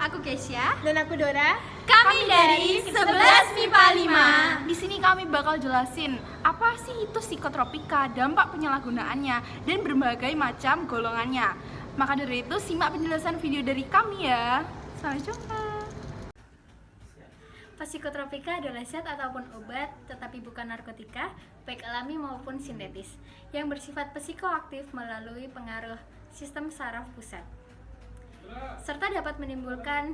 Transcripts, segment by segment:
aku Kesia. Dan aku Dora. Kami dari 11 MIPA 5. Di sini kami bakal jelasin apa sih itu psikotropika, dampak penyalahgunaannya, dan berbagai macam golongannya. Maka dari itu simak penjelasan video dari kami ya. Sampai jumpa. Psikotropika adalah zat ataupun obat, tetapi bukan narkotika, baik alami maupun sintetis, yang bersifat psikoaktif melalui pengaruh sistem saraf pusat, serta dapat menimbulkan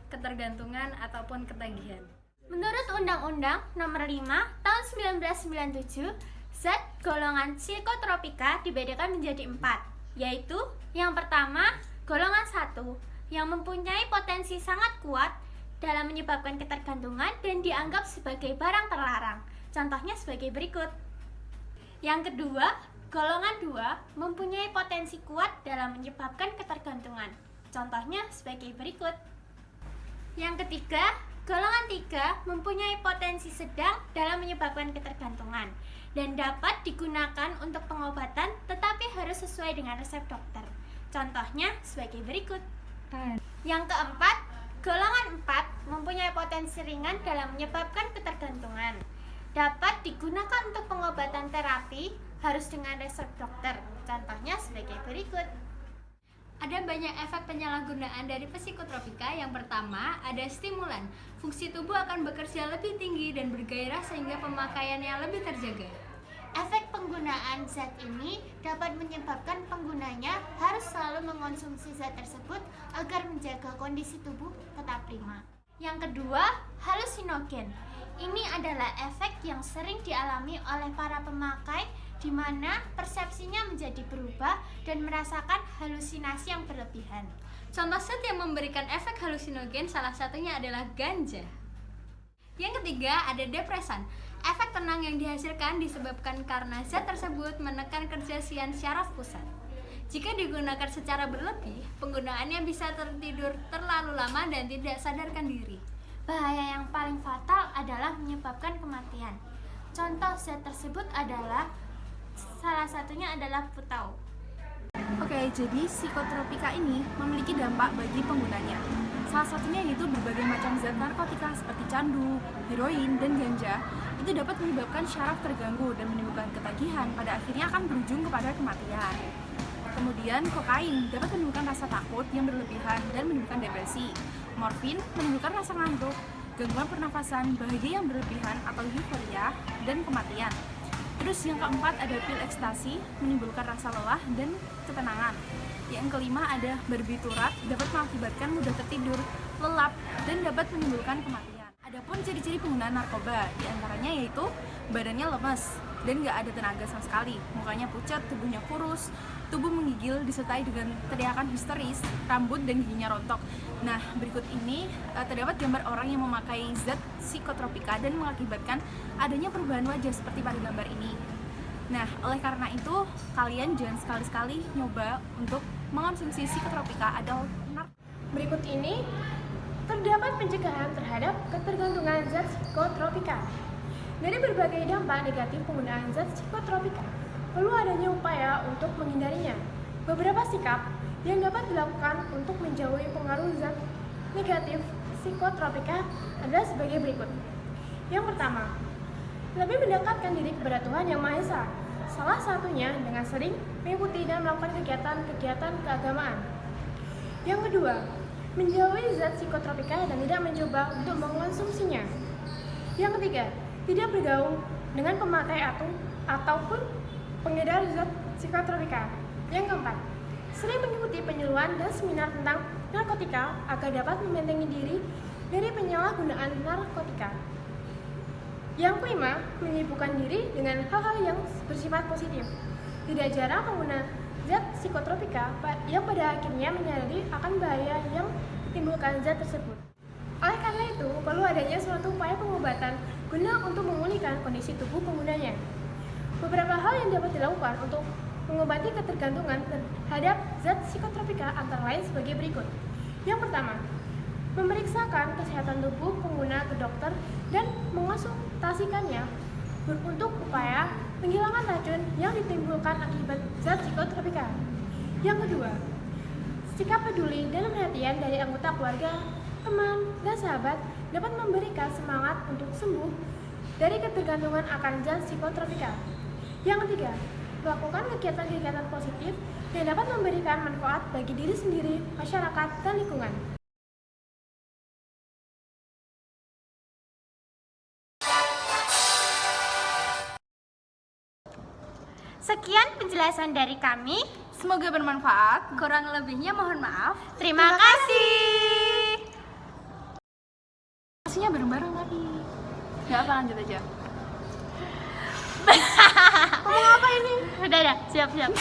ketergantungan ataupun ketagihan. Menurut Undang-Undang Nomor 5 Tahun 1997, zat golongan psikotropika dibedakan menjadi 4, yaitu yang pertama, golongan 1, yang mempunyai potensi sangat kuat dalam menyebabkan ketergantungan dan dianggap sebagai barang terlarang. Contohnya sebagai berikut. Yang kedua, golongan 2 mempunyai potensi kuat dalam menyebabkan ketergantungan. Contohnya sebagai berikut. Yang ketiga, golongan 3 mempunyai potensi sedang dalam menyebabkan ketergantungan dan dapat digunakan untuk pengobatan tetapi harus sesuai dengan resep dokter. Contohnya sebagai berikut. Yang keempat, golongan 4 mempunyai potensi ringan dalam menyebabkan ketergantungan. Dapat digunakan untuk pengobatan terapi harus dengan resep dokter. Contohnya sebagai berikut. Ada banyak efek penyalahgunaan dari psikotropika. Yang pertama, ada stimulan. Fungsi tubuh akan bekerja lebih tinggi dan bergairah sehingga pemakaiannya lebih terjaga. Efek penggunaan zat ini dapat menyebabkan penggunanya harus selalu mengonsumsi zat tersebut agar menjaga kondisi tubuh tetap prima. Yang kedua, halusinogen. Ini adalah efek yang sering dialami oleh para pemakai di mana persepsinya menjadi berubah dan merasakan halusinasi yang berlebihan. Contoh zat yang memberikan efek halusinogen salah satunya adalah ganja. Yang ketiga, ada depresan. Efek tenang yang dihasilkan disebabkan karena zat tersebut menekan kerja sian syaraf pusat. Jika digunakan secara berlebih, penggunaannya bisa tertidur terlalu lama dan tidak sadarkan diri. Bahaya yang paling fatal adalah menyebabkan kematian. Contoh zat tersebut adalah salah satunya adalah putau. Oke, jadi psikotropika ini memiliki dampak bagi penggunanya. Salah satunya yaitu berbagai macam zat narkotika seperti candu, heroin, dan ganja itu dapat menyebabkan syaraf terganggu dan menimbulkan ketagihan, pada akhirnya akan berujung kepada kematian. Kemudian kokain dapat menimbulkan rasa takut yang berlebihan dan menimbulkan depresi. Morfin menimbulkan rasa ngantuk, gangguan pernafasan, bahagia yang berlebihan atau euforia, dan kematian. Terus yang keempat ada pil ekstasi, menimbulkan rasa lelah dan ketenangan. Yang kelima ada barbiturat, dapat mengakibatkan mudah tertidur, lelap, dan dapat menimbulkan kematian. Adapun ciri-ciri penggunaan narkoba, diantaranya yaitu badannya lemes dan nggak ada tenaga sama sekali, mukanya pucat, tubuhnya kurus, tubuh menggigil disertai dengan teriakan histeris, rambut dan giginya rontok. Nah, berikut ini terdapat gambar orang yang memakai zat psikotropika dan mengakibatkan adanya perubahan wajah seperti pada gambar ini. Nah, oleh karena itu, kalian jangan sekali-sekali nyoba untuk mengonsumsi psikotropika atau Berikut ini terdapat pencegahan terhadap ketergantungan zat psikotropika. Dari berbagai dampak negatif penggunaan zat psikotropika, perlu adanya upaya untuk menghindarinya. Beberapa sikap yang dapat dilakukan untuk menjauhi pengaruh zat negatif psikotropika adalah sebagai berikut. Yang pertama, lebih mendekatkan diri kepada Tuhan Yang Maha Esa, salah satunya dengan sering mengikuti dan melakukan kegiatan-kegiatan keagamaan. Yang kedua, menjauhi zat psikotropika dan tidak mencoba untuk mengonsumsinya. Yang ketiga, tidak bergaul dengan pemakai ataupun pengedar zat psikotropika. Yang keempat, sering mengikuti penyuluhan dan seminar tentang narkotika agar dapat membentengi diri dari penyalahgunaan narkotika. Yang kelima, menyibukkan diri dengan hal-hal yang bersifat positif. Tidak jarang pengguna zat psikotropika yang pada akhirnya menyadari akan bahaya yang ditimbulkan zat tersebut. Oleh karena itu, perlu adanya suatu upaya pengobatan guna untuk memulihkan kondisi tubuh penggunanya. Beberapa hal yang dapat dilakukan untuk mengobati ketergantungan terhadap zat psikotropika antara lain sebagai berikut. Yang pertama, memeriksakan kesehatan tubuh pengguna ke dokter dan mengonsultasikannya untuk upaya penghilangan racun yang ditimbulkan akibat zat psikotropika. Yang kedua, sikap peduli dan perhatian dari anggota keluarga, teman, dan sahabat dapat memberikan semangat untuk sembuh dari ketergantungan akan zat psikotropika. Yang ketiga, melakukan kegiatan-kegiatan positif yang dapat memberikan manfaat bagi diri sendiri, masyarakat, dan lingkungan. Sekian penjelasan dari kami. Semoga bermanfaat. Kurang lebihnya mohon maaf. Terima kasih. Pastinya bareng-bareng tapi. Gak apa, lanjut aja. Udah, siap-siap.